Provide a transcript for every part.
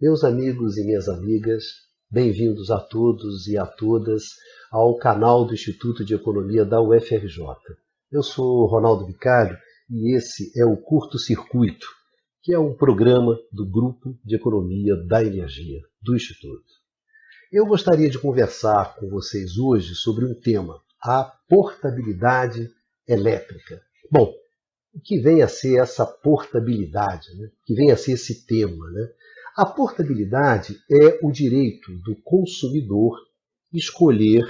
Meus amigos e minhas amigas, bem-vindos a todos e a todas ao canal do Instituto de Economia da UFRJ. Eu sou Ronaldo Vicário e esse é o Curto Circuito, que é um programa do Grupo de Economia da Energia do Instituto. Eu gostaria de conversar com vocês hoje sobre um tema, a portabilidade elétrica. Bom, o que vem a ser essa portabilidade, né? O que vem a ser esse tema, né? A portabilidade é o direito do consumidor escolher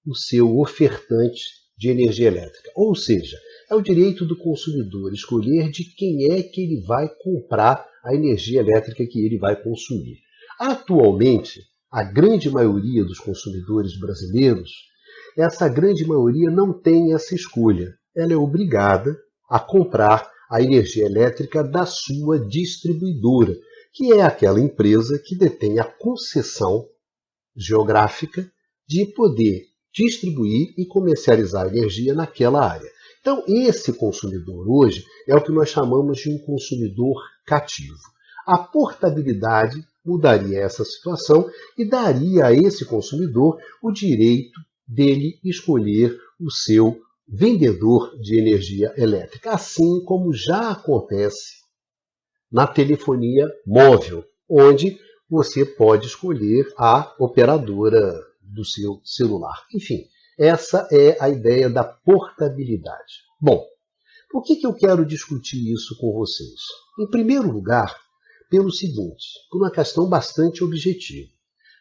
o seu ofertante de energia elétrica. Ou seja, é o direito do consumidor escolher de quem é que ele vai comprar a energia elétrica que ele vai consumir. Atualmente, a grande maioria dos consumidores brasileiros, essa grande maioria não tem essa escolha. Ela é obrigada a comprar a energia elétrica da sua distribuidora, que é aquela empresa que detém a concessão geográfica de poder distribuir e comercializar energia naquela área. Então, esse consumidor hoje é o que nós chamamos de um consumidor cativo. A portabilidade mudaria essa situação e daria a esse consumidor o direito dele escolher o seu vendedor de energia elétrica, assim como já acontece na telefonia móvel, onde você pode escolher a operadora do seu celular. Enfim, essa é a ideia da portabilidade. Bom, por que eu quero discutir isso com vocês? Em primeiro lugar, pelo seguinte, por uma questão bastante objetiva.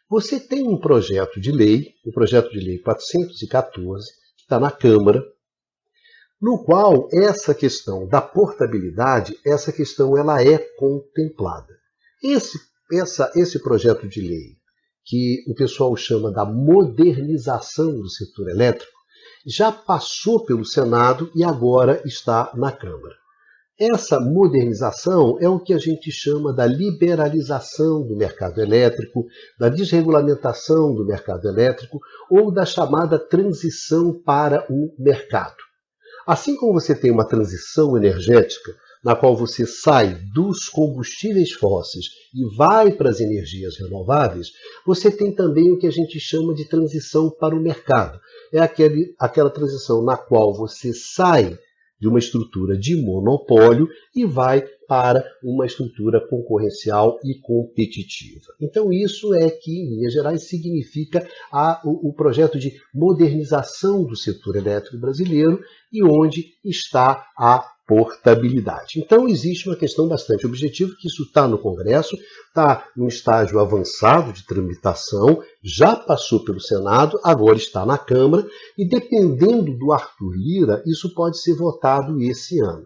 Você tem um projeto de lei, o projeto de lei 414, que está na Câmara, no qual essa questão da portabilidade, essa questão ela é contemplada. Esse projeto de lei, que o pessoal chama da modernização do setor elétrico, já passou pelo Senado e agora está na Câmara. Essa modernização é o que a gente chama da liberalização do mercado elétrico, da desregulamentação do mercado elétrico ou da chamada transição para o mercado. Assim como você tem uma transição energética, na qual você sai dos combustíveis fósseis e vai para as energias renováveis, você tem também o que a gente chama de transição para o mercado. É aquela transição na qual você sai de uma estrutura de monopólio e vai para uma estrutura concorrencial e competitiva. Então isso é que, em linhas gerais, significa o projeto de modernização do setor elétrico brasileiro e onde está a portabilidade. Então existe uma questão bastante objetiva, que isso está no Congresso, está em estágio avançado de tramitação, já passou pelo Senado, agora está na Câmara, e dependendo do Arthur Lira, isso pode ser votado esse ano.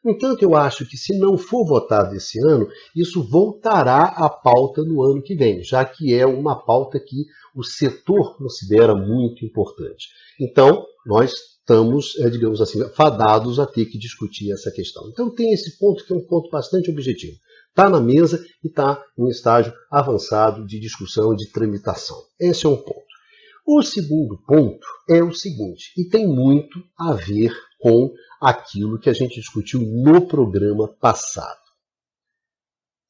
No entanto, eu acho que se não for votado esse ano, isso voltará à pauta no ano que vem, já que é uma pauta que o setor considera muito importante. Então, nós estamos, digamos assim, fadados a ter que discutir essa questão. Então tem esse ponto que é um ponto bastante objetivo. Está na mesa e está em estágio avançado de discussão, de tramitação. Esse é um ponto. O segundo ponto é o seguinte, e tem muito a ver com aquilo que a gente discutiu no programa passado.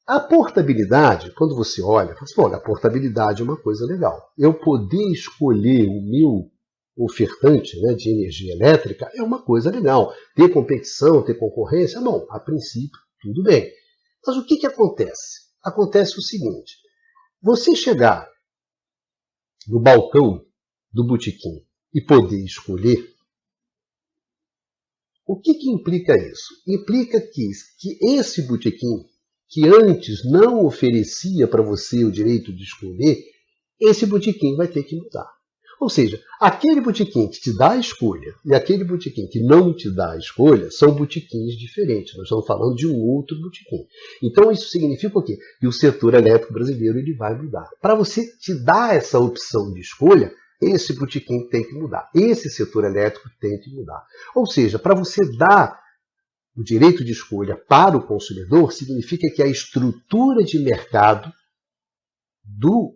A portabilidade, quando você olha, você fala, olha, a portabilidade é uma coisa legal. Eu poder escolher o meu ofertante, né, de energia elétrica é uma coisa legal. Ter competição, ter concorrência, bom, a princípio, tudo bem. Mas o que acontece? Acontece o seguinte, você chegar no balcão do botequim e poder escolher, o que implica isso? Implica que esse botequim, que antes não oferecia para você o direito de escolher, esse botequim vai ter que mudar. Ou seja, aquele botequim que te dá a escolha e aquele botequim que não te dá a escolha são botequins diferentes. Nós estamos falando de um outro botequim. Então isso significa o quê? Que o setor elétrico brasileiro ele vai mudar. Para você te dar essa opção de escolha, esse botequim tem que mudar. Esse setor elétrico tem que mudar. Ou seja, para você dar o direito de escolha para o consumidor, significa que a estrutura de mercado do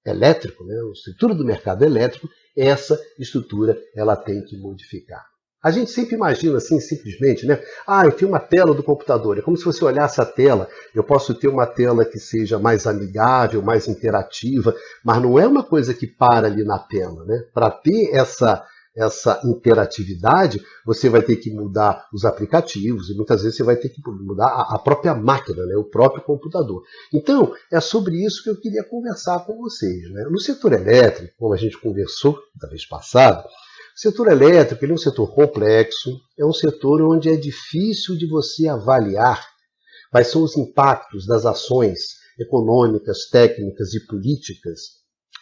elétrico, né, a estrutura do mercado elétrico, essa estrutura ela tem que modificar. A gente sempre imagina assim, simplesmente, né? Ah, eu tenho uma tela do computador. É como se você olhasse a tela. Eu posso ter uma tela que seja mais amigável, mais interativa, mas não é uma coisa que para ali na tela, né? Para ter essa interatividade, você vai ter que mudar os aplicativos e muitas vezes você vai ter que mudar a própria máquina, né? O próprio computador. Então, é sobre isso que eu queria conversar com vocês, né? No setor elétrico, como a gente conversou da vez passada, o setor elétrico ele é um setor complexo, é um setor onde é difícil de você avaliar quais são os impactos das ações econômicas, técnicas e políticas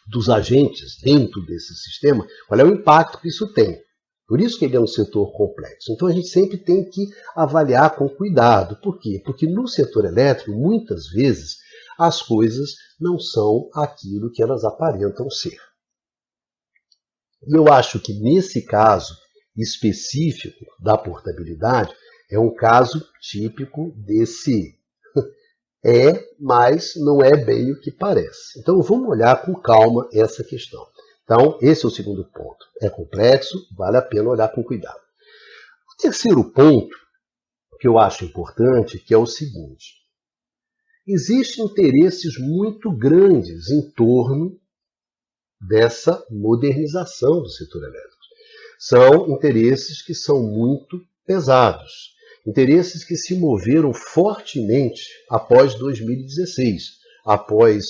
dos agentes dentro desse sistema, qual é o impacto que isso tem. Por isso que ele é um setor complexo. Então a gente sempre tem que avaliar com cuidado. Por quê? Porque no setor elétrico, muitas vezes, as coisas não são aquilo que elas aparentam ser. E eu acho que nesse caso específico da portabilidade, é um caso típico desse mas não é bem o que parece. Então vamos olhar com calma essa questão. Então esse é o segundo ponto. É complexo, vale a pena olhar com cuidado. O terceiro ponto que eu acho importante, que é o seguinte. Existem interesses muito grandes em torno dessa modernização do setor elétrico. São interesses que são muito pesados. Interesses que se moveram fortemente após 2016, após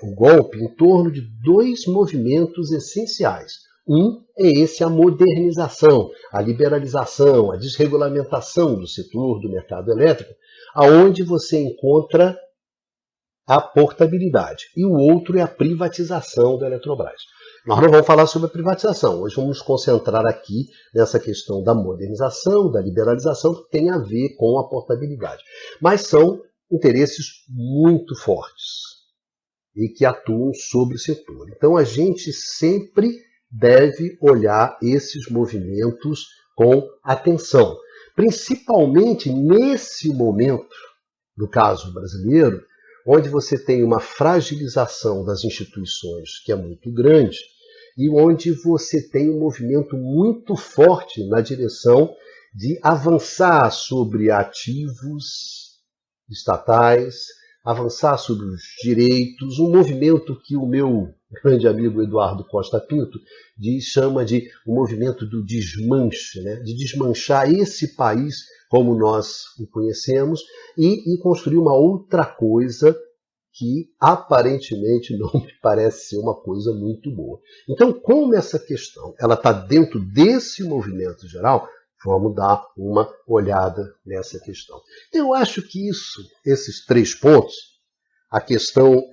o golpe, em torno de dois movimentos essenciais. Um é esse, a modernização, a liberalização, a desregulamentação do setor do mercado elétrico, aonde você encontra a portabilidade. E o outro é a privatização da Eletrobras. Nós não vamos falar sobre a privatização. Hoje vamos nos concentrar aqui nessa questão da modernização, da liberalização, que tem a ver com a portabilidade. Mas são interesses muito fortes e que atuam sobre o setor. Então a gente sempre deve olhar esses movimentos com atenção. Principalmente nesse momento, no caso brasileiro, onde você tem uma fragilização das instituições que é muito grande e onde você tem um movimento muito forte na direção de avançar sobre ativos estatais, avançar sobre os direitos, um movimento que o meu grande amigo Eduardo Costa Pinto chama de o movimento do desmanche, né? De desmanchar esse país como nós o conhecemos e construir uma outra coisa que aparentemente não me parece ser uma coisa muito boa. Então, como essa questão ela está dentro desse movimento geral, vamos dar uma olhada nessa questão. Eu acho que esses três pontos, a questão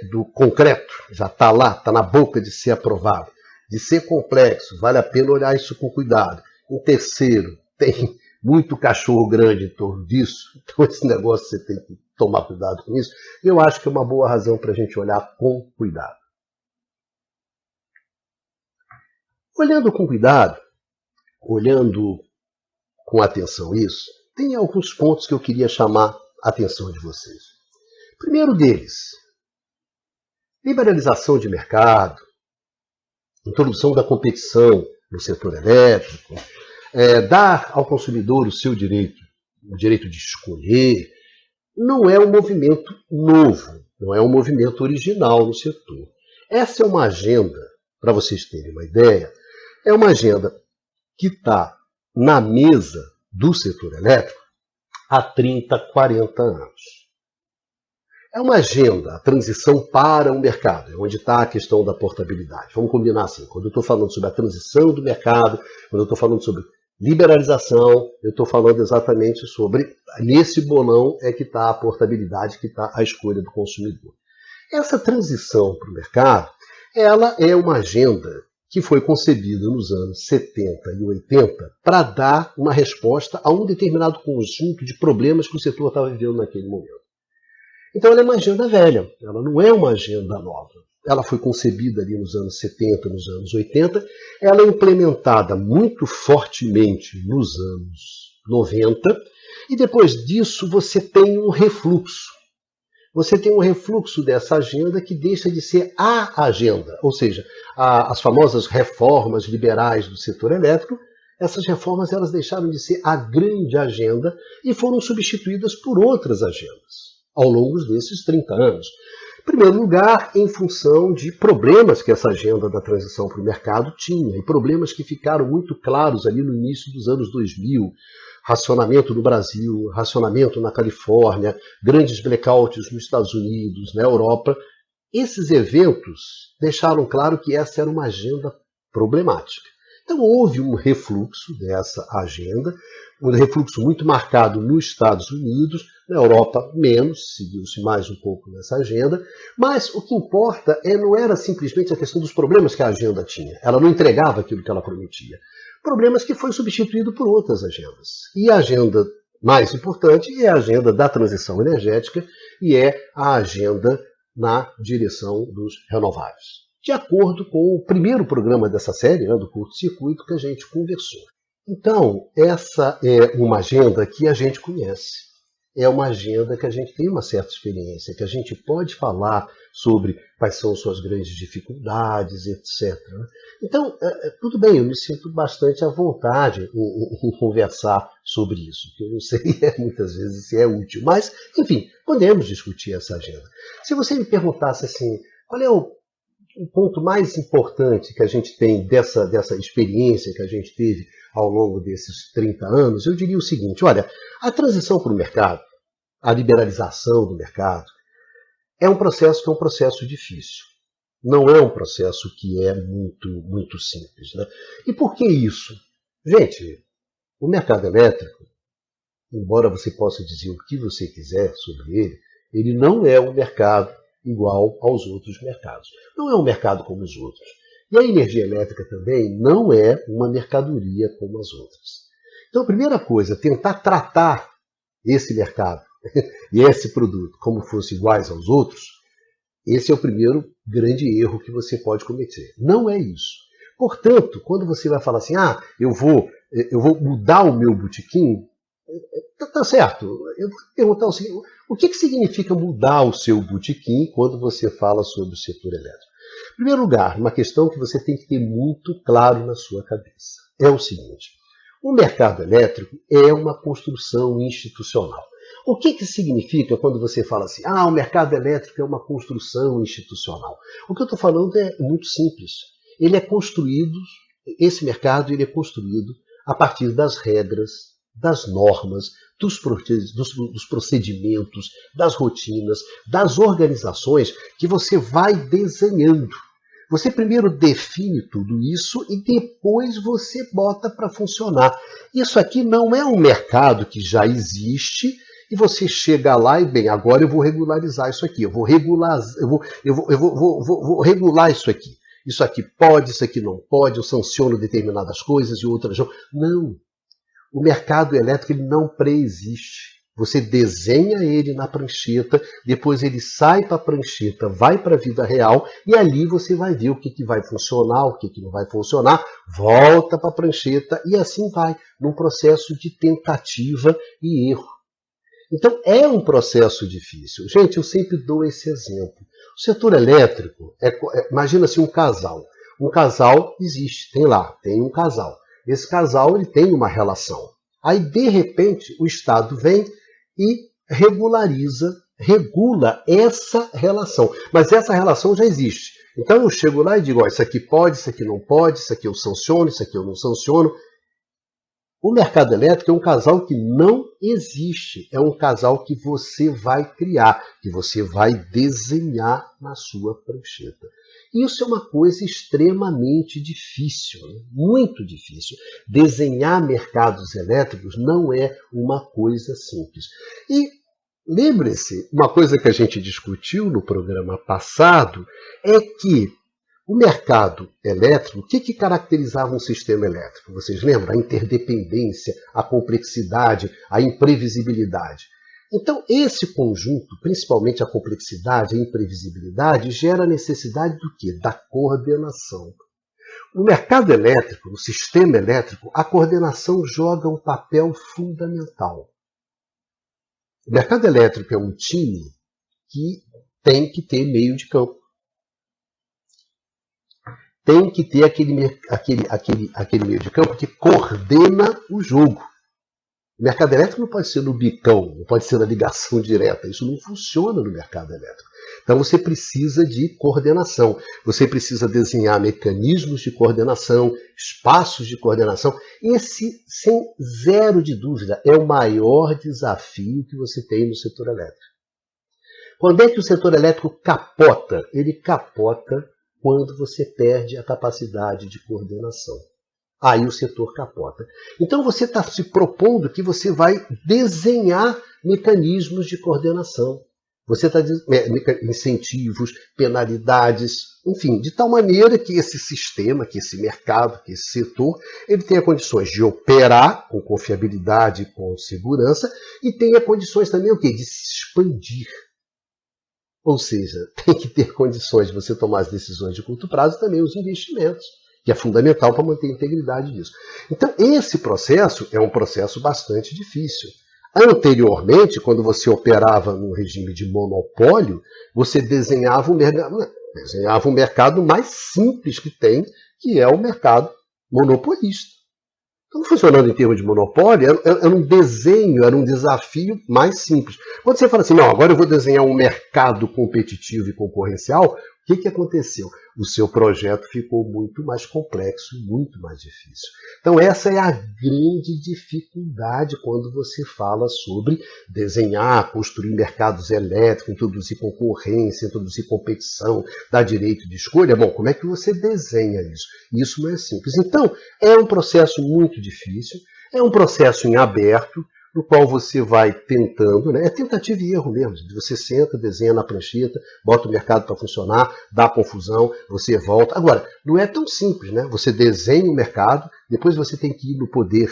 do concreto, já está lá, está na boca de ser aprovado, de ser complexo, vale a pena olhar isso com cuidado. O terceiro, tem muito cachorro grande em torno disso, então esse negócio você tem que tomar cuidado com isso. Eu acho que é uma boa razão para a gente olhar com cuidado. Olhando com cuidado, olhando com atenção isso, tem alguns pontos que eu queria chamar a atenção de vocês. Primeiro deles, liberalização de mercado, introdução da competição no setor elétrico, dar ao consumidor o seu direito, o direito de escolher, não é um movimento novo, não é um movimento original no setor. Essa é uma agenda, para vocês terem uma ideia, é uma agenda que está na mesa do setor elétrico há 30, 40 anos. É uma agenda, a transição para o mercado, onde está a questão da portabilidade. Vamos combinar assim, quando eu estou falando sobre a transição do mercado, quando eu estou falando sobre liberalização, eu estou falando exatamente sobre, nesse bolão é que está a portabilidade, que está a escolha do consumidor. Essa transição para o mercado, ela é uma agenda que foi concebida nos anos 70 e 80 para dar uma resposta a um determinado conjunto de problemas que o setor estava vivendo naquele momento. Então ela é uma agenda velha, ela não é uma agenda nova. Ela foi concebida ali nos anos 70, nos anos 80, ela é implementada muito fortemente nos anos 90, e depois disso você tem um refluxo. Você tem um refluxo dessa agenda que deixa de ser a agenda, ou seja, as famosas reformas liberais do setor elétrico, essas reformas elas deixaram de ser a grande agenda e foram substituídas por outras agendas ao longo desses 30 anos. Em primeiro lugar, em função de problemas que essa agenda da transição para o mercado tinha, e problemas que ficaram muito claros ali no início dos anos 2000, racionamento no Brasil, racionamento na Califórnia, grandes blackouts nos Estados Unidos, na Europa. Esses eventos deixaram claro que essa era uma agenda problemática. Então houve um refluxo dessa agenda, um refluxo muito marcado nos Estados Unidos, na Europa menos, seguiu-se mais um pouco nessa agenda, mas o que importa não era simplesmente a questão dos problemas que a agenda tinha, ela não entregava aquilo que ela prometia. Problemas que foi substituído por outras agendas. E a agenda mais importante é a agenda da transição energética e é a agenda na direção dos renováveis. De acordo com o primeiro programa dessa série, do curto-circuito, que a gente conversou. Então, essa é uma agenda que a gente conhece. É uma agenda que a gente tem uma certa experiência, que a gente pode falar sobre quais são suas grandes dificuldades, etc. Então, tudo bem, eu me sinto bastante à vontade em conversar sobre isso, que eu não sei muitas vezes se é útil, mas, enfim, podemos discutir essa agenda. Se você me perguntasse assim, qual é o ponto mais importante que a gente tem dessa experiência que a gente teve ao longo desses 30 anos, eu diria o seguinte, olha, a transição para o mercado, a liberalização do mercado, é um processo que é um processo difícil. Não é um processo que é muito simples. Né? E por que isso? Gente, o mercado elétrico, embora você possa dizer o que você quiser sobre ele não é um mercado igual aos outros mercados. Não é um mercado como os outros. E a energia elétrica também não é uma mercadoria como as outras. Então, a primeira coisa, tentar tratar esse mercado e esse produto como fossem iguais aos outros, esse é o primeiro grande erro que você pode cometer. Não é isso. Portanto, quando você vai falar assim, eu vou mudar o meu botequim, tá certo. Eu vou perguntar o que significa mudar o seu botequim quando você fala sobre o setor elétrico? Em primeiro lugar, uma questão que você tem que ter muito claro na sua cabeça. É o seguinte, o mercado elétrico é uma construção institucional. O que significa quando você fala assim, o mercado elétrico é uma construção institucional? O que eu estou falando é muito simples. Ele é construído, esse mercado ele é construído a partir das regras, das normas, dos procedimentos, das rotinas, das organizações que você vai desenhando. Você primeiro define tudo isso e depois você bota para funcionar. Isso aqui não é um mercado que já existe e você chega lá e, bem, agora eu vou regularizar isso aqui, eu vou regular isso aqui. Isso aqui pode, isso aqui não pode, eu sanciono determinadas coisas e outras não. Não. O mercado elétrico ele não preexiste. Você desenha ele na prancheta, depois ele sai para a prancheta, vai para a vida real e ali você vai ver o que vai funcionar, o que não vai funcionar, volta para a prancheta e assim vai, num processo de tentativa e erro. Então é um processo difícil. Gente, eu sempre dou esse exemplo. O setor elétrico, imagina-se um casal. Um casal existe, tem um casal. Esse casal ele tem uma relação. Aí, de repente, o Estado vem e regula essa relação. Mas essa relação já existe. Então eu chego lá e digo, isso aqui pode, isso aqui não pode, isso aqui eu sanciono, isso aqui eu não sanciono. O mercado elétrico é um casal que não existe. É um casal que você vai criar, que você vai desenhar na sua prancheta. Isso é uma coisa extremamente difícil, muito difícil. Desenhar mercados elétricos não é uma coisa simples. E lembre-se, uma coisa que a gente discutiu no programa passado é que o mercado elétrico, o que caracterizava um sistema elétrico? Vocês lembram? A interdependência, a complexidade, a imprevisibilidade. Então, esse conjunto, principalmente a complexidade, a imprevisibilidade, gera a necessidade do quê? Da coordenação. No mercado elétrico, no sistema elétrico, a coordenação joga um papel fundamental. O mercado elétrico é um time que tem que ter meio de campo. tem que ter aquele meio de campo que coordena o jogo. O mercado elétrico não pode ser no bicão, não pode ser na ligação direta. Isso não funciona no mercado elétrico. Então você precisa de coordenação. Você precisa desenhar mecanismos de coordenação, espaços de coordenação. Esse, sem zero de dúvida, é o maior desafio que você tem no setor elétrico. Quando é que o setor elétrico capota? Ele capota quando você perde a capacidade de coordenação. Aí o setor capota. Então você está se propondo que você vai desenhar mecanismos de coordenação. Você está incentivos, penalidades, enfim, de tal maneira que esse sistema, que esse mercado, que esse setor, ele tenha condições de operar com confiabilidade e com segurança e tenha condições também o quê? De se expandir. Ou seja, tem que ter condições de você tomar as decisões de curto prazo e também os investimentos, que é fundamental para manter a integridade disso. Então, esse processo é um processo bastante difícil. Anteriormente, quando você operava num regime de monopólio, você desenhava um mercado mais simples que tem, que é o mercado monopolista. Então, funcionando em termos de monopólio, era um desenho, era um desafio mais simples. Quando você fala assim, não, agora eu vou desenhar um mercado competitivo e concorrencial, o que aconteceu? O seu projeto ficou muito mais complexo, muito mais difícil. Então essa é a grande dificuldade quando você fala sobre desenhar, construir mercados elétricos, introduzir concorrência, introduzir competição, dar direito de escolha. Bom, como é que você desenha isso? Isso não é simples. Então, é um processo muito difícil, é um processo em aberto, no qual você vai tentando, né? É tentativa e erro mesmo. Você senta, desenha na prancheta, bota o mercado para funcionar, dá confusão, você volta. Agora, não é tão simples, né? Você desenha o mercado, depois você tem que ir no poder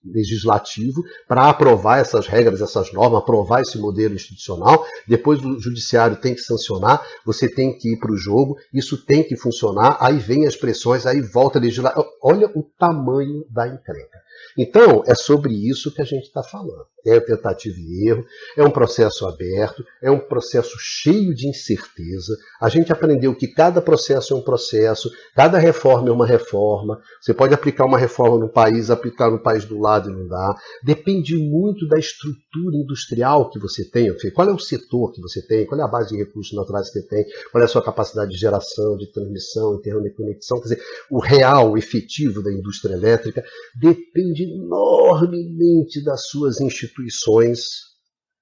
legislativo para aprovar essas regras, essas normas, aprovar esse modelo institucional, depois o judiciário tem que sancionar, você tem que ir para o jogo, isso tem que funcionar, aí vem as pressões, aí volta a legislar. Olha o tamanho da encrenca. Então, é sobre isso que a gente está falando. É tentativa e erro, é um processo aberto, é um processo cheio de incerteza. A gente aprendeu que cada processo é um processo, cada reforma é uma reforma. Você pode aplicar uma reforma no país, aplicar no país do lado e não dá. Depende muito da estrutura industrial que você tem. Qual é o setor que você tem, qual é a base de recursos naturais que você tem, qual é a sua capacidade de geração, de transmissão, interconexão. Quer dizer, o real, o efetivo da indústria elétrica depende enormemente das suas instituições.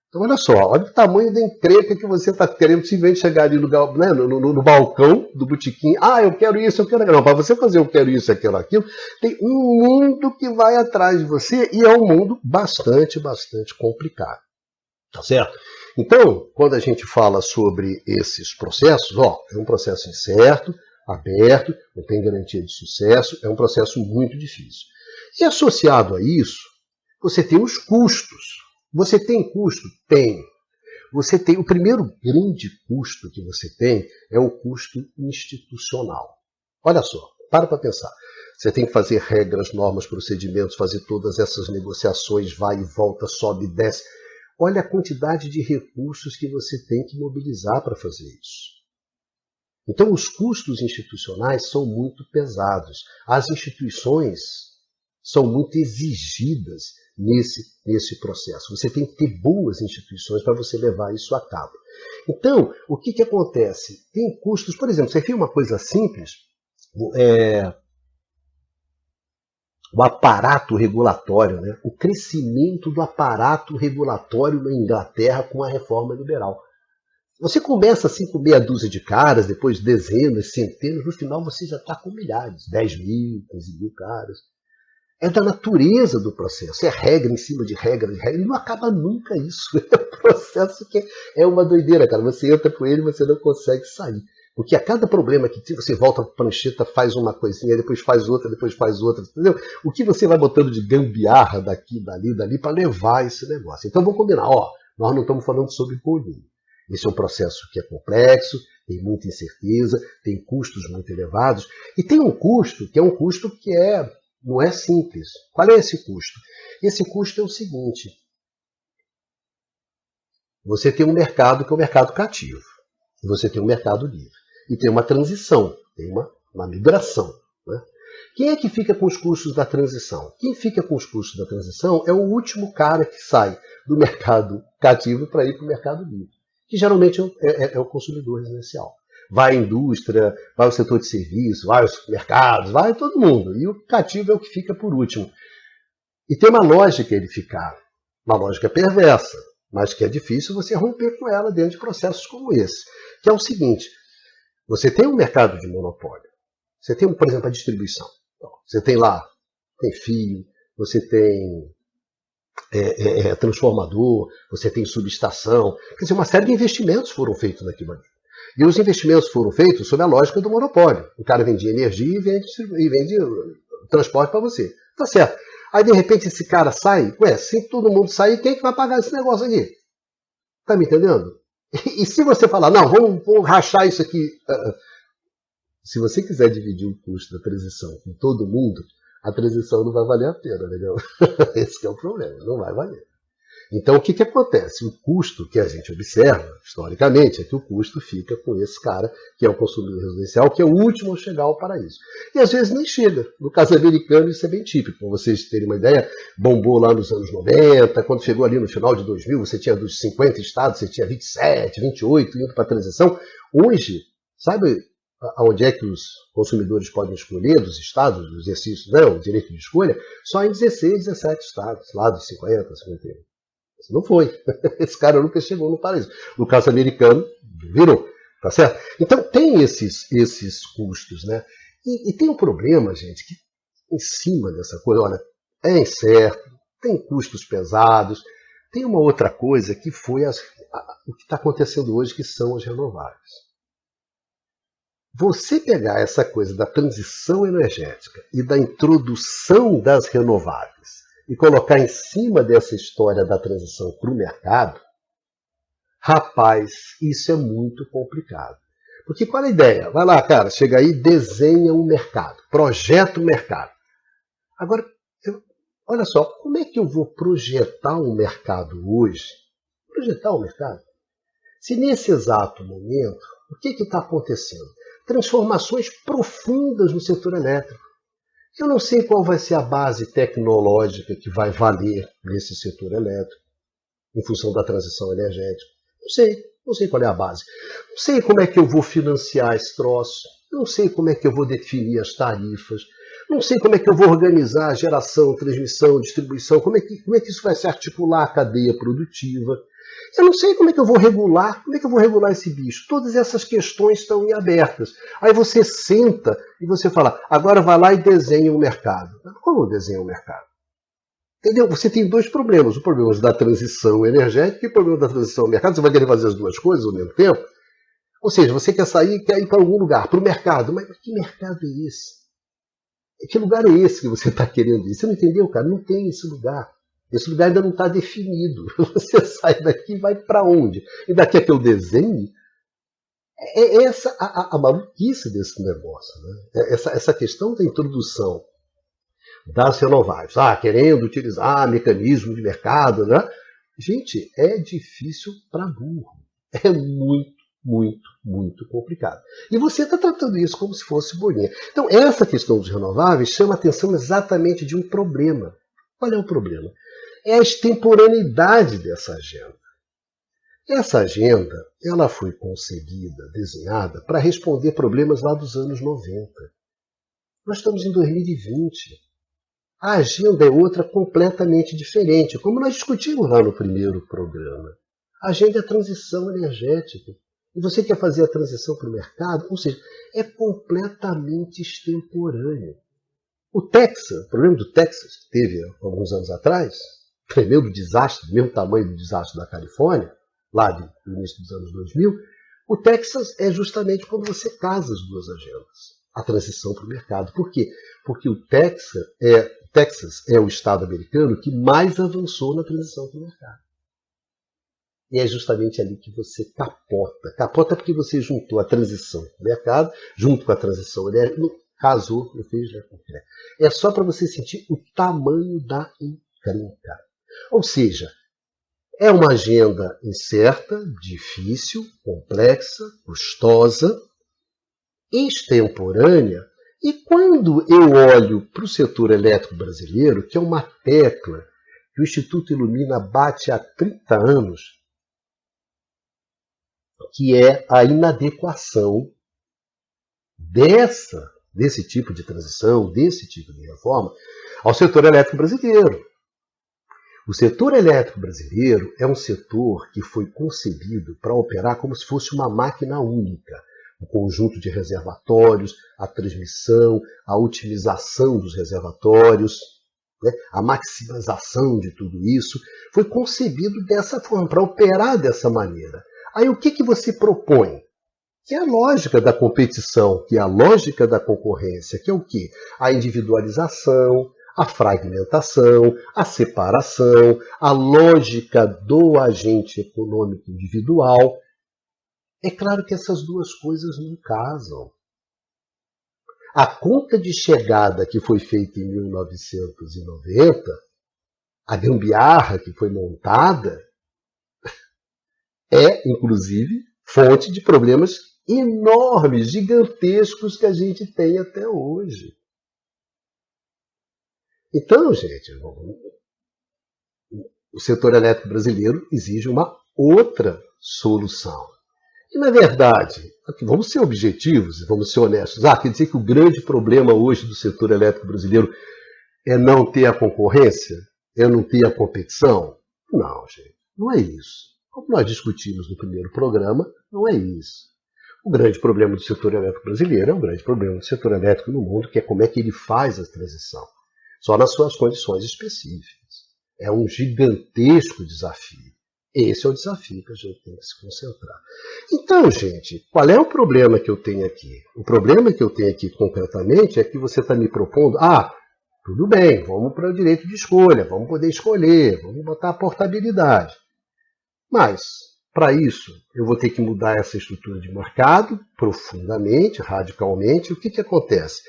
Então, olha só, olha o tamanho da encrenca que você está querendo simplesmente chegar ali no balcão do botequim. Ah, eu quero isso, eu quero aquilo. Não, para você fazer eu quero isso, aquilo, tem um mundo que vai atrás de você e é um mundo bastante complicado. Tá certo? Então, quando a gente fala sobre esses processos, é um processo incerto, aberto, não tem garantia de sucesso, é um processo muito difícil. E associado a isso, você tem os custos. Você tem custo? Tem. Você tem o primeiro grande custo que você tem é o custo institucional. Olha só, para pensar. Você tem que fazer regras, normas, procedimentos, fazer todas essas negociações, vai e volta, sobe e desce. Olha a quantidade de recursos que você tem que mobilizar para fazer isso. Então, os custos institucionais são muito pesados. As instituições são muito exigidas nesse processo. Você tem que ter boas instituições para você levar isso a cabo. Então, o que acontece? Tem custos, por exemplo, você tem uma coisa simples, o aparato regulatório, né? O crescimento do aparato regulatório na Inglaterra com a reforma liberal. Você começa assim com meia dúzia de caras, depois dezenas, centenas, no final você já está com milhares, 10 mil, 15 mil caras. É da natureza do processo, é regra em cima de regra, e não acaba nunca isso. É um processo que é uma doideira, cara. Você entra com ele e você não consegue sair. Porque a cada problema que você volta para a prancheta, faz uma coisinha, depois faz outra, entendeu? O que você vai botando de gambiarra daqui, dali, para levar esse negócio. Então vamos combinar, nós não estamos falando sobre volume. Esse é um processo que é complexo, tem muita incerteza, tem custos muito elevados, e tem um custo que é um custo que não é simples. Qual é esse custo? Esse custo é o seguinte. Você tem um mercado que é o mercado cativo. E você tem um mercado livre. E tem uma transição. Tem na migração. Né? Quem é que fica com os custos da transição? Quem fica com os custos da transição é o último cara que sai do mercado cativo para ir para o mercado livre, que geralmente é o consumidor residencial. Vai a indústria, vai o setor de serviço, vai os supermercados, vai todo mundo. E o cativo é o que fica por último. E tem uma lógica ele ficar, uma lógica perversa, mas que é difícil você romper com ela dentro de processos como esse. Que é o seguinte, você tem um mercado de monopólio. Você tem, por exemplo, a distribuição. Você tem lá, tem fio, você tem transformador, você tem subestação. Quer dizer, uma série de investimentos foram feitos naquilo ali. E os investimentos foram feitos sob a lógica do monopólio. O cara vendia energia e vende transporte para você. Tá certo. Aí, de repente, esse cara sai. Ué, se todo mundo sair, quem é que vai pagar esse negócio aqui? Tá me entendendo? E se você falar, não, vamos rachar isso aqui. Se você quiser dividir o custo da transição com todo mundo, a transição não vai valer a pena, legal? Esse é o problema, não vai valer. Então, o que acontece? O custo que a gente observa, historicamente, é que o custo fica com esse cara, que é o consumidor residencial, que é o último a chegar ao paraíso. E às vezes nem chega. No caso americano, isso é bem típico. Para vocês terem uma ideia, bombou lá nos anos 90, quando chegou ali no final de 2000, você tinha dos 50 estados, você tinha 27, 28, indo para a transição. Hoje, sabe aonde é que os consumidores podem escolher, dos estados, dos exercícios, o direito de escolha? Só em 16, 17 estados, lá dos 50, 51. Não foi. Esse cara nunca chegou no paraíso. No caso americano, virou. Tá certo? Então tem esses custos, né? E tem um problema, gente, que em cima dessa coisa, olha, é incerto, tem custos pesados, tem uma outra coisa que foi o que está acontecendo hoje, que são as renováveis. Você pegar essa coisa da transição energética e da introdução das renováveis e colocar em cima dessa história da transição para o mercado, rapaz, isso é muito complicado. Porque qual é a ideia? Vai lá, cara, chega aí, desenha um mercado, projeta um mercado. Agora, olha só, como é que eu vou projetar um mercado hoje? Projetar um mercado? Se nesse exato momento, o que está acontecendo? Transformações profundas no setor elétrico. Eu não sei qual vai ser a base tecnológica que vai valer nesse setor elétrico, em função da transição energética. Não sei qual é a base. Não sei como é que eu vou financiar esse troço. Não sei como é que eu vou definir as tarifas. Não sei como é que eu vou organizar a geração, transmissão, distribuição. Como é que isso vai se articular a cadeia produtiva. Eu não sei como é que eu vou regular, esse bicho. Todas essas questões estão em abertas. Aí você senta e você fala, agora vai lá e desenha o mercado. Como desenha o mercado? Entendeu? Você tem dois problemas. O problema da transição energética e o problema da transição ao mercado. Você vai querer fazer as duas coisas ao mesmo tempo? Ou seja, você quer ir para algum lugar, para o mercado. Mas que mercado é esse? Que lugar é esse que você está querendo ir? Você não entendeu, cara? Não tem esse lugar. Esse lugar ainda não está definido. Você sai daqui e vai para onde? E daqui a que eu desenhe, é essa a maluquice desse negócio. Né? Essa questão da introdução das renováveis. Querendo utilizar mecanismo de mercado. Né? Gente, é difícil para burro. É muito, muito, muito complicado. E você está tratando isso como se fosse bolinha. Então, essa questão dos renováveis chama a atenção exatamente de um problema. Qual é o problema? É a extemporaneidade dessa agenda. Essa agenda, ela foi concebida, desenhada, para responder problemas lá dos anos 90. Nós estamos em 2020. A agenda é outra completamente diferente, como nós discutimos lá no primeiro programa. A agenda é a transição energética. E você quer fazer a transição para o mercado? Ou seja, é completamente extemporâneo. O problema do Texas, que teve alguns anos atrás, tremendo desastre, do mesmo tamanho do desastre da Califórnia, lá no início dos anos 2000, o Texas é justamente quando você casa as duas agendas, a transição para o mercado. Por quê? Porque o Texas é o estado americano que mais avançou na transição para o mercado. E é justamente ali que você capota. Capota porque você juntou a transição para o mercado, junto com a transição energética, casou, não fez, né? É só para você sentir o tamanho da encrenca. Ou seja, é uma agenda incerta, difícil, complexa, custosa extemporânea. E quando eu olho para o setor elétrico brasileiro, que é uma tecla que o Instituto Ilumina bate há 30 anos, que é a inadequação desse tipo de transição, desse tipo de reforma, ao setor elétrico brasileiro. O setor elétrico brasileiro é um setor que foi concebido para operar como se fosse uma máquina única. O conjunto de reservatórios, a transmissão, a otimização dos reservatórios, né, a maximização de tudo isso, foi concebido dessa forma, para operar dessa maneira. Aí o que você propõe? Que é a lógica da competição, que é a lógica da concorrência, que é o quê? A individualização, a fragmentação, a separação, a lógica do agente econômico individual. É claro que essas duas coisas não casam. A conta de chegada que foi feita em 1990, a gambiarra que foi montada, é, inclusive, fonte de problemas enormes, gigantescos que a gente tem até hoje. Então, gente, o setor elétrico brasileiro exige uma outra solução. E, na verdade, vamos ser objetivos e vamos ser honestos. Quer dizer que o grande problema hoje do setor elétrico brasileiro é não ter a concorrência? É não ter a competição? Não, gente, não é isso. Como nós discutimos no primeiro programa, não é isso. O grande problema do setor elétrico brasileiro é um grande problema do setor elétrico no mundo, que é como é que ele faz a transição. Só nas suas condições específicas. É um gigantesco desafio. Esse é o desafio que a gente tem que se concentrar. Então, gente, qual é o problema que eu tenho aqui? O problema que eu tenho aqui concretamente é que você está me propondo, tudo bem, vamos para o direito de escolha, vamos poder escolher, vamos botar a portabilidade. Mas, para isso, eu vou ter que mudar essa estrutura de mercado profundamente, radicalmente. O que acontece?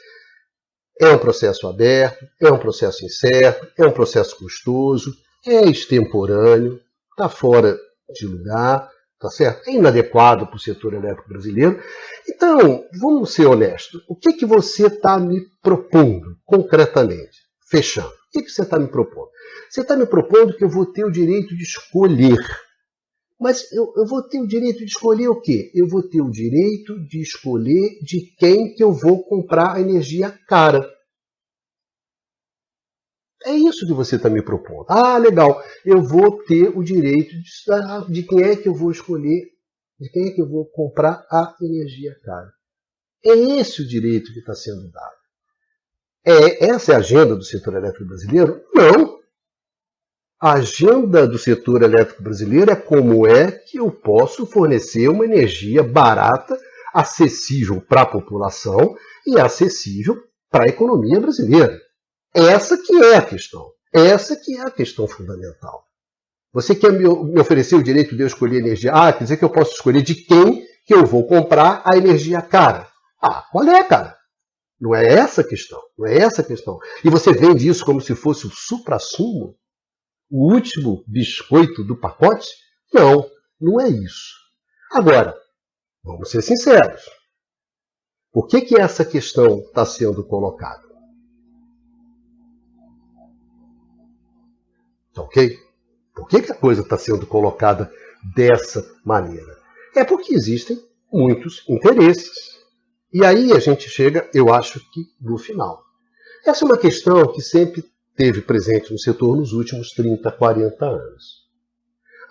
É um processo aberto, é um processo incerto, é um processo custoso, é extemporâneo, está fora de lugar, tá certo? É inadequado para o setor elétrico brasileiro. Então, vamos ser honestos. O que você está me propondo concretamente? Fechando. O que você está me propondo? Você está me propondo que eu vou ter o direito de escolher. Mas eu vou ter o direito de escolher o quê? Eu vou ter o direito de escolher de quem que eu vou comprar a energia cara. É isso que você está me propondo. Legal. Eu vou ter o direito de quem é que eu vou escolher, de quem é que eu vou comprar a energia cara. É esse o direito que está sendo dado. Essa é a agenda do setor elétrico brasileiro? Não. A agenda do setor elétrico brasileiro é como é que eu posso fornecer uma energia barata, acessível para a população e acessível para a economia brasileira. Essa que é a questão. Essa que é a questão fundamental. Você quer me oferecer o direito de eu escolher energia? Quer dizer que eu posso escolher de quem que eu vou comprar a energia cara. Qual é, cara? Não é essa a questão. Não é essa a questão. E você vende isso como se fosse o suprassumo? O último biscoito do pacote? Não, não é isso. Agora, vamos ser sinceros. Por que essa questão está sendo colocada? Ok? Por que a coisa está sendo colocada dessa maneira? É porque existem muitos interesses. E aí a gente chega, eu acho que no final. Essa é uma questão que sempre esteve presente no setor nos últimos 30, 40 anos.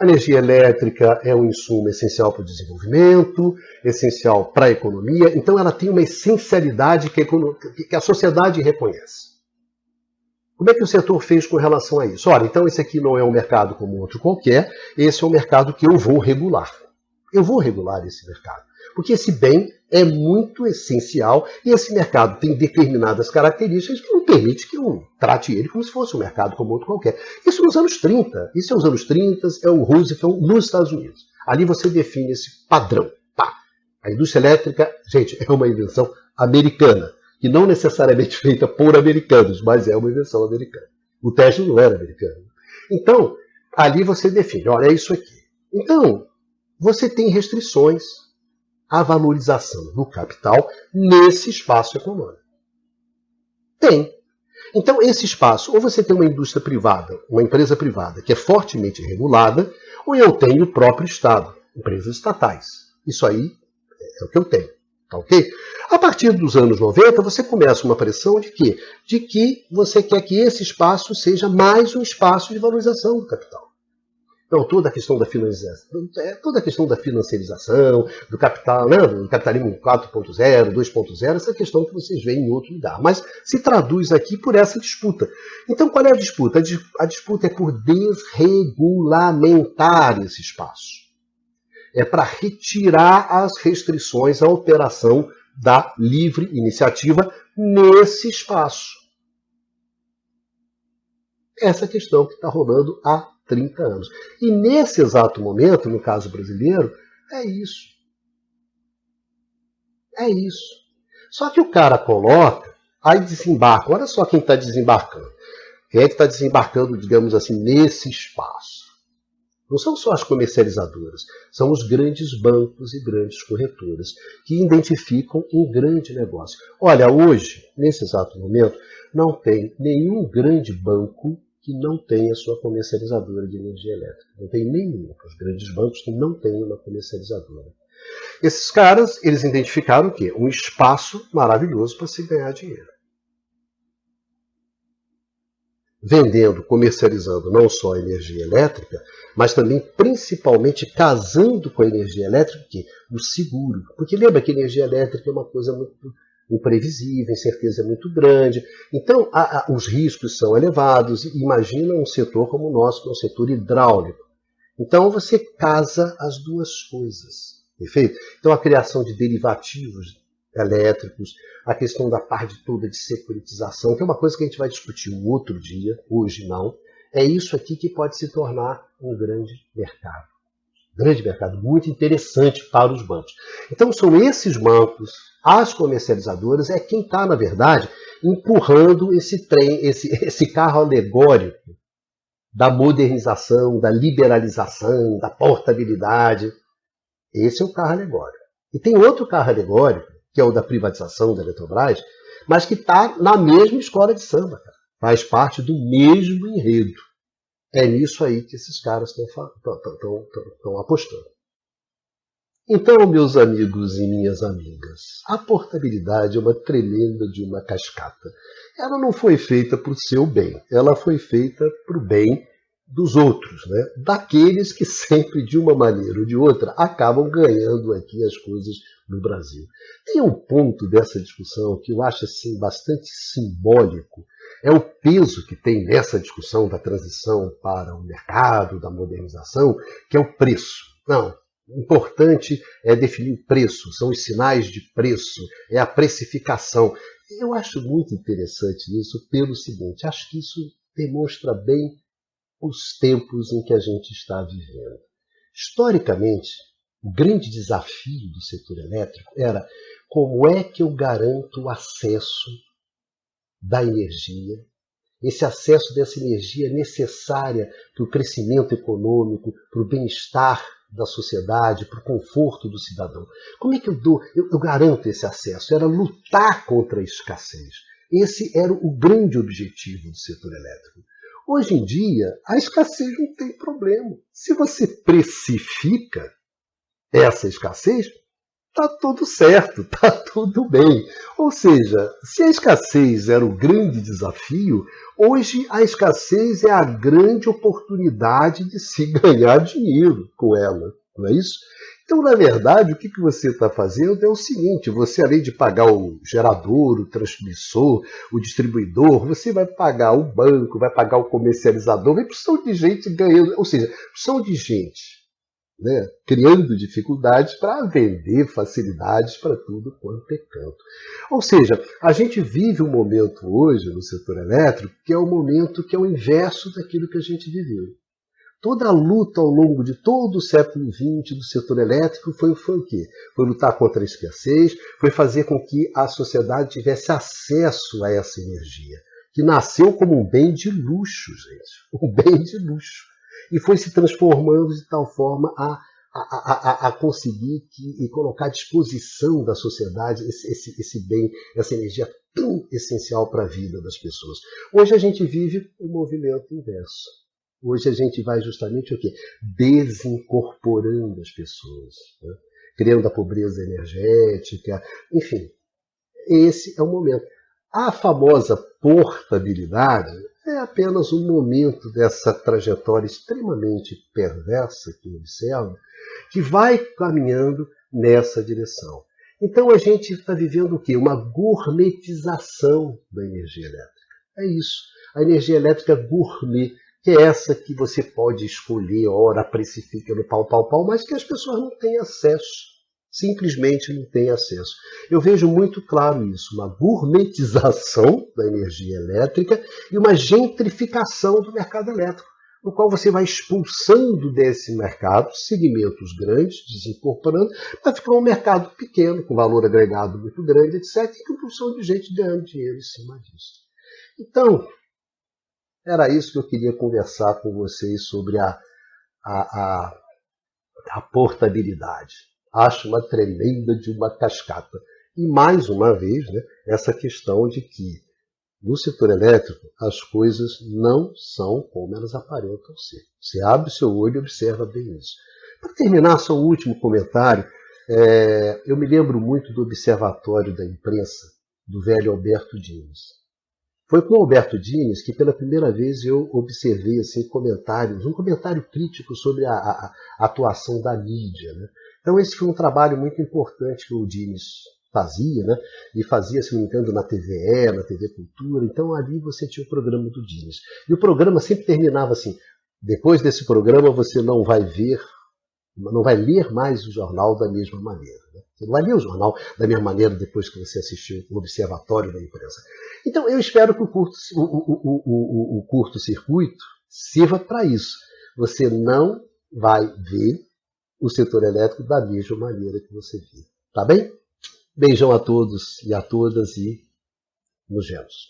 A energia elétrica é um insumo essencial para o desenvolvimento, essencial para a economia, então ela tem uma essencialidade que a sociedade reconhece. Como é que o setor fez com relação a isso? Olha, então esse aqui não é um mercado como outro qualquer, esse é um mercado que eu vou regular. Eu vou regular esse mercado. Porque esse bem é muito essencial e esse mercado tem determinadas características que não permite que eu trate ele como se fosse um mercado como outro qualquer. Isso nos anos 30. Isso é os anos 30, é o Roosevelt nos Estados Unidos. Ali você define esse padrão. A indústria elétrica, gente, é uma invenção americana, que não necessariamente feita por americanos, mas é uma invenção americana. O Tesla não era americano. Então, ali você define, olha, é isso aqui. Então, você tem restrições. a valorização do capital nesse espaço econômico? Tem. Então, esse espaço, ou você tem uma indústria privada, uma empresa privada que é fortemente regulada, ou eu tenho o próprio Estado, empresas estatais. Isso aí é o que eu tenho. Tá ok? A partir dos anos 90, você começa uma pressão de quê? De que você quer que esse espaço seja mais um espaço de valorização do capital. Então, toda a questão da financiarização, do capital, né, do capitalismo 4.0, 2.0, essa questão que vocês veem em outro lugar. Mas se traduz aqui por essa disputa. Então, qual é a disputa? A disputa é por desregulamentar esse espaço. É para retirar as restrições à operação da livre iniciativa nesse espaço. Essa questão que está rolando há 30 anos. E nesse exato momento, no caso brasileiro, é isso. É isso. Só que o cara coloca, aí desembarca. Olha só quem está desembarcando. Quem é que está desembarcando, digamos assim, nesse espaço? Não são só as comercializadoras, são os grandes bancos e grandes corretoras que identificam um grande negócio. Olha, hoje, nesse exato momento, não tem nenhum grande banco que não tenha sua comercializadora de energia elétrica. Não tem nenhum. Os grandes bancos que não têm uma comercializadora. Esses caras, eles identificaram o quê? Um espaço maravilhoso para se ganhar dinheiro. Vendendo, comercializando não só a energia elétrica, mas também, principalmente, casando com a energia elétrica, o seguro. Porque lembra que a energia elétrica é uma coisa muito imprevisível, a incerteza é muito grande. Então, os riscos são elevados. Imagina um setor como o nosso, que é um setor hidráulico. Então, você casa as duas coisas. Perfeito? Então, a criação de derivativos elétricos, a questão da parte toda de securitização, que é uma coisa que a gente vai discutir um outro dia, hoje não, é isso aqui que pode se tornar um grande mercado. Grande mercado, muito interessante para os bancos. Então são esses bancos, as comercializadoras, é quem está, na verdade, empurrando esse trem, esse carro alegórico da modernização, da liberalização, da portabilidade. Esse é o carro alegórico. E tem outro carro alegórico, que é o da privatização da Eletrobras, mas que está na mesma escola de samba, cara. Faz parte do mesmo enredo. É nisso aí que esses caras estão apostando. Então, meus amigos e minhas amigas, a portabilidade é uma tremenda de uma cascata. Ela não foi feita para o seu bem, ela foi feita para o bem dos outros, né? Daqueles que sempre, de uma maneira ou de outra, acabam ganhando aqui as coisas no Brasil. Tem um ponto dessa discussão que eu acho assim, bastante simbólico, é o peso que tem nessa discussão da transição para o mercado, da modernização, que é o preço. Não, o importante é definir o preço, são os sinais de preço, é a precificação. Eu acho muito interessante isso pelo seguinte, acho que isso demonstra bem os tempos em que a gente está vivendo. Historicamente, o grande desafio do setor elétrico era como é que eu garanto o acesso da energia, esse acesso dessa energia necessária para o crescimento econômico, para o bem-estar da sociedade, para o conforto do cidadão. Como é que eu garanto esse acesso? Era lutar contra a escassez. Esse era o grande objetivo do setor elétrico. Hoje em dia, a escassez não tem problema. Se você precifica essa escassez, está tudo certo, está tudo bem. Ou seja, se a escassez era o grande desafio, hoje a escassez é a grande oportunidade de se ganhar dinheiro com ela, não é isso? Então, na verdade, o que você está fazendo é o seguinte, você além de pagar o gerador, o transmissor, o distribuidor, você vai pagar o banco, vai pagar o comercializador, vai precisar de gente ganhando, ou seja, precisam de gente, né, criando dificuldades para vender facilidades para tudo quanto é canto. Ou seja, a gente vive um momento hoje no setor elétrico que é um momento que é o inverso daquilo que a gente viveu. Toda a luta ao longo de todo o século XX do setor elétrico foi o quê? Foi lutar contra a escassez, foi fazer com que a sociedade tivesse acesso a essa energia, que nasceu como um bem de luxo, gente, um bem de luxo. E foi se transformando de tal forma a a conseguir e colocar à disposição da sociedade esse bem, essa energia tão essencial para a vida das pessoas. Hoje a gente vive um movimento inverso. Hoje a gente vai justamente o quê? Desincorporando as pessoas, né? Criando a pobreza energética, enfim. Esse é o momento. A famosa portabilidade é apenas um momento dessa trajetória extremamente perversa que eu observo, que vai caminhando nessa direção. Então a gente está vivendo o quê? Uma gourmetização da energia elétrica. É isso. A energia elétrica gourmet, que é essa que você pode escolher, ora precifica no pau, mas que as pessoas não têm acesso. Simplesmente não têm acesso. Eu vejo muito claro isso, uma gourmetização da energia elétrica e uma gentrificação do mercado elétrico, no qual você vai expulsando desse mercado segmentos grandes, desincorporando, para ficar um mercado pequeno, com valor agregado muito grande, etc., e com função de gente ganhando dinheiro em cima disso. Então, era isso que eu queria conversar com vocês sobre a portabilidade. Acho uma tremenda de uma cascata. E mais uma vez, né, essa questão de que no setor elétrico as coisas não são como elas aparentam ser. Você abre o seu olho e observa bem isso. Para terminar, só um último comentário. Eu me lembro muito do Observatório da Imprensa, do velho Alberto Dines. Foi com o Alberto Dines que pela primeira vez eu observei assim, um comentário crítico sobre a atuação da mídia, né? Então esse foi um trabalho muito importante que o Dines fazia, né? E fazia, se não me engano, na TVE, na TV Cultura. Então ali você tinha o programa do Dines. E o programa sempre terminava assim: depois desse programa você não vai ler mais o jornal da mesma maneira. Né? Você não vai ler o jornal da mesma maneira depois que você assistiu o Observatório da Imprensa. Então eu espero que o curto-circuito sirva para isso. Você não vai ver o setor elétrico da mesma maneira que você vê. Tá bem? Beijão a todos e a todas e nos vemos.